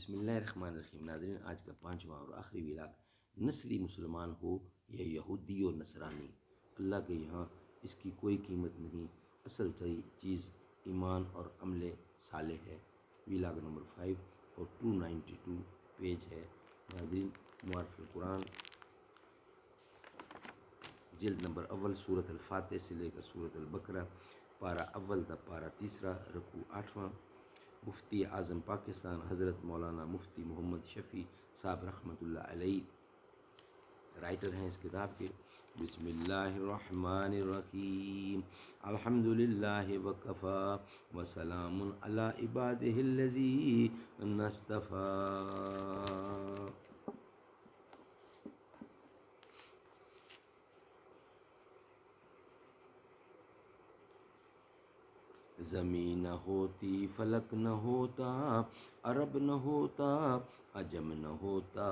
بسم اللہ الرحمن الرحیم۔ ناظرین، آج کا پانچواں اور آخری ویلاگ نسلی مسلمان ہو یا یہودی و نصرانی، اللہ کے یہاں اس کی کوئی قیمت نہیں، اصل چیز ایمان اور عمل صالح ہے۔ ویلاگ نمبر 5 اور 292 پیج ہے۔ ناظرین، معارف القرآن جلد نمبر اول، سورۃ الفاتح سے لے کر سورۃ البقرہ، پارہ اول تا پارہ تیسرا، رکوع 8واں۔ مفتی اعظم پاکستان حضرت مولانا مفتی محمد شفیع صاحب رحمۃ اللہ علیہ رائٹر ہیں اس کتاب کے۔ بسم اللہ الرحمن الرحیم، الحمد للہ وکفی وسلام علی عبادہ الذین اصطفی۔ زمین نہ ہوتی فلک نہ ہوتا، عرب نہ ہوتا عجم نہ ہوتا،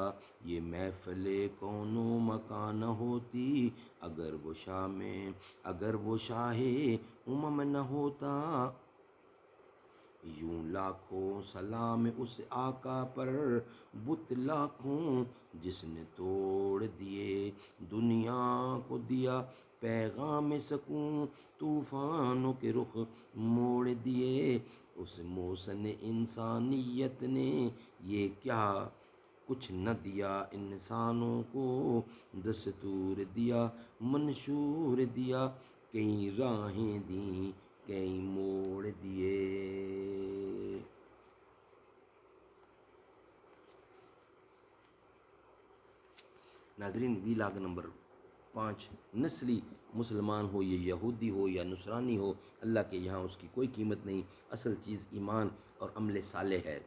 یہ محفل کون و مکان نہ ہوتی، اگر وہ شاہ امم نہ ہوتا۔ یوں لاکھوں سلام اس آقا پر، بت لاکھوں جس نے توڑ دیے، دنیا کو دیا پیغام سکون، طوفانوں کے رخ موڑ دیے۔ اس محسن انسانیت نے یہ کیا کچھ نہ دیا انسانوں کو، دستور دیا منشور دیا، کئی راہیں دیں کئی موڑ دیے۔ ناظرین، ویلاگ نمبر 5، نسلی مسلمان ہو یا یہودی ہو یا نصرانی ہو، اللہ کے یہاں اس کی کوئی قیمت نہیں، اصل چیز ایمان اور عمل صالح ہے۔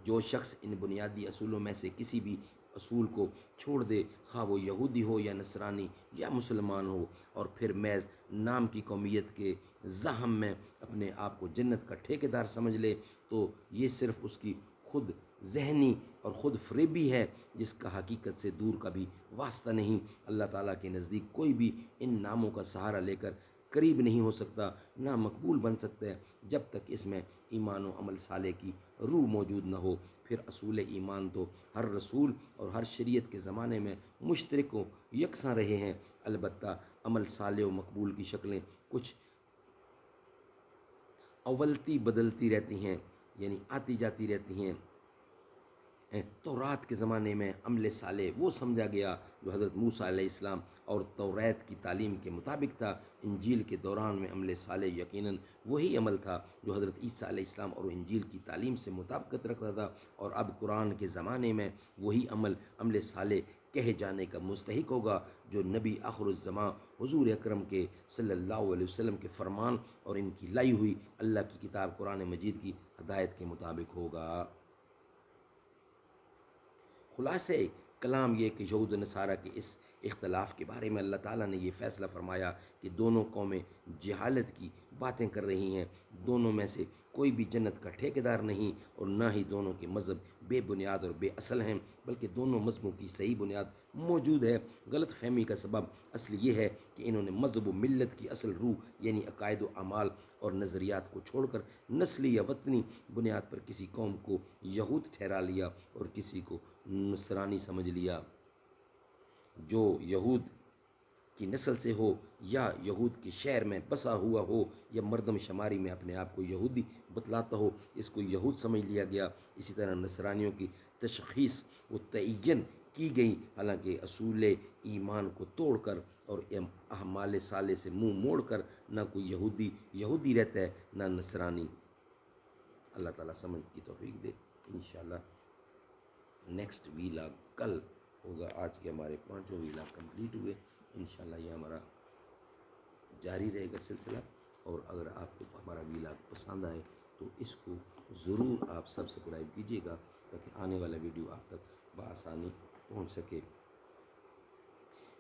جو شخص ان بنیادی اصولوں میں سے کسی بھی اصول کو چھوڑ دے، خواہ وہ یہودی ہو یا نصرانی یا مسلمان ہو، اور پھر محض نام کی قومیت کے زحم میں اپنے آپ کو جنت کا ٹھیکیدار سمجھ لے، تو یہ صرف اس کی خود ذہنی اور خود فریبی ہے، جس کا حقیقت سے دور کا بھی واسطہ نہیں۔ اللہ تعالیٰ کے نزدیک کوئی بھی ان ناموں کا سہارا لے کر قریب نہیں ہو سکتا، نہ مقبول بن سکتا ہے، جب تک اس میں ایمان و عمل صالح کی روح موجود نہ ہو۔ پھر اصول ایمان تو ہر رسول اور ہر شریعت کے زمانے میں مشترک و یکساں رہے ہیں، البتہ عمل صالح و مقبول کی شکلیں کچھ اولتی بدلتی رہتی ہیں، یعنی آتی جاتی رہتی ہیں۔ تورات کے زمانے میں عمل صالح وہ سمجھا گیا جو حضرت موسیٰ علیہ السلام اور توریت کی تعلیم کے مطابق تھا۔ انجیل کے دوران میں عمل صالح یقیناً وہی عمل تھا جو حضرت عیسیٰ علیہ السلام اور انجیل کی تعلیم سے مطابقت رکھتا تھا، اور اب قرآن کے زمانے میں وہی عمل صالح کہے جانے کا مستحق ہوگا جو نبی آخر الزماں حضور اکرم کے صلی اللہ علیہ وسلم کے فرمان اور ان کی لائی ہوئی اللہ کی کتاب قرآن مجید کی ہدایت کے مطابق ہوگا۔ خلاصہ کلام یہ کہ یہود و نصارہ کے اس اختلاف کے بارے میں اللہ تعالیٰ نے یہ فیصلہ فرمایا کہ دونوں قومیں جہالت کی باتیں کر رہی ہیں، دونوں میں سے کوئی بھی جنت کا ٹھیکیدار نہیں، اور نہ ہی دونوں کے مذہب بے بنیاد اور بے اصل ہیں، بلکہ دونوں مذہبوں کی صحیح بنیاد موجود ہے۔ غلط فہمی کا سبب اصل یہ ہے کہ انہوں نے مذہب و ملت کی اصل روح یعنی عقائد و اعمال اور نظریات کو چھوڑ کر نسلی یا وطنی بنیاد پر کسی قوم کو یہود ٹھہرا لیا اور کسی کو نصرانی سمجھ لیا۔ جو یہود کی نسل سے ہو یا یہود کے شہر میں بسا ہوا ہو یا مردم شماری میں اپنے آپ کو یہودی بتلاتا ہو، اس کو یہود سمجھ لیا گیا۔ اسی طرح نصرانیوں کی تشخیص و تعین کی گئی، حالانکہ اصول ایمان کو توڑ کر اور اعمال صالح سے منہ موڑ کر نہ کوئی یہودی رہتا ہے، نہ نصرانی۔ اللہ تعالیٰ سمجھ کی توفیق دے۔ انشاءاللہ نیکسٹ ویلاگ کل ہوگا۔ آج کے ہمارے 5 ویلاگ کمپلیٹ ہوئے، انشاءاللہ یہ ہمارا جاری رہے گا سلسلہ۔ اور اگر آپ کو ہمارا ویلاگ پسند آئے تو اس کو ضرور آپ سبسکرائب کیجیے گا تاکہ آنے والا ویڈیو آپ تک بآسانی پہنچ سکے۔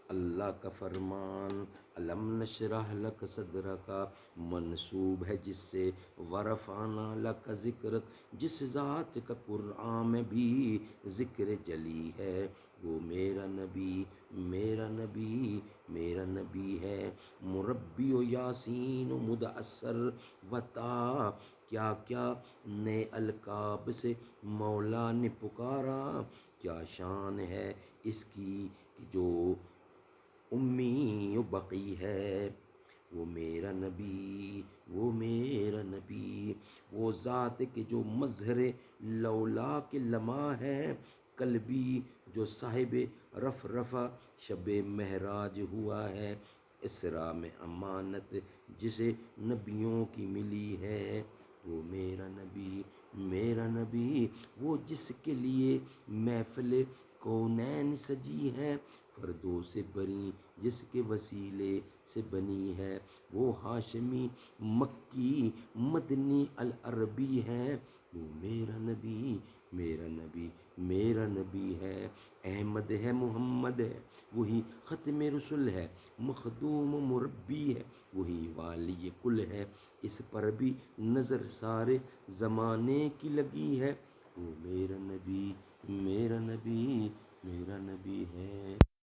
اللہ کا فرمان الم نشرح لک صدرک منسوب ہے جس سے ورفعنا لک ذکرک، جس ذات کا قرآن میں بھی ذکر جلی ہے، وہ میرا نبی ہے۔ مربی و یاسین و مدثر و طٰہٰ کیا کیا نئے القاب سے مولا نے پکارا، کیا شان ہے اس کی کہ جو امی و بقی ہے۔ وہ میرا نبی، وہ میرا نبی، وہ ذات کے جو مظہر لولا کے لمع ہے، قلبی جو صاحب رف رفع شب معراج ہوا ہے، اسرا میں امانت جسے نبیوں کی ملی ہے۔ وہ میرا نبی، میرا نبی، وہ جس کے لیے محفل کونین سجی ہے، فردوں سے بری جس کے وسیلے سے بنی ہے۔ وہ ہاشمی مکی مدنی العربی ہے، وہ میرا نبی، میرا نبی، میرا نبی ہے۔ احمد ہے، محمد ہے، وہی ختم رسل ہے، مخدوم و مربی ہے، وہی والی کل ہے، اس پر بھی نظر سارے زمانے کی لگی ہے۔ وہ میرا نبی، میرا نبی،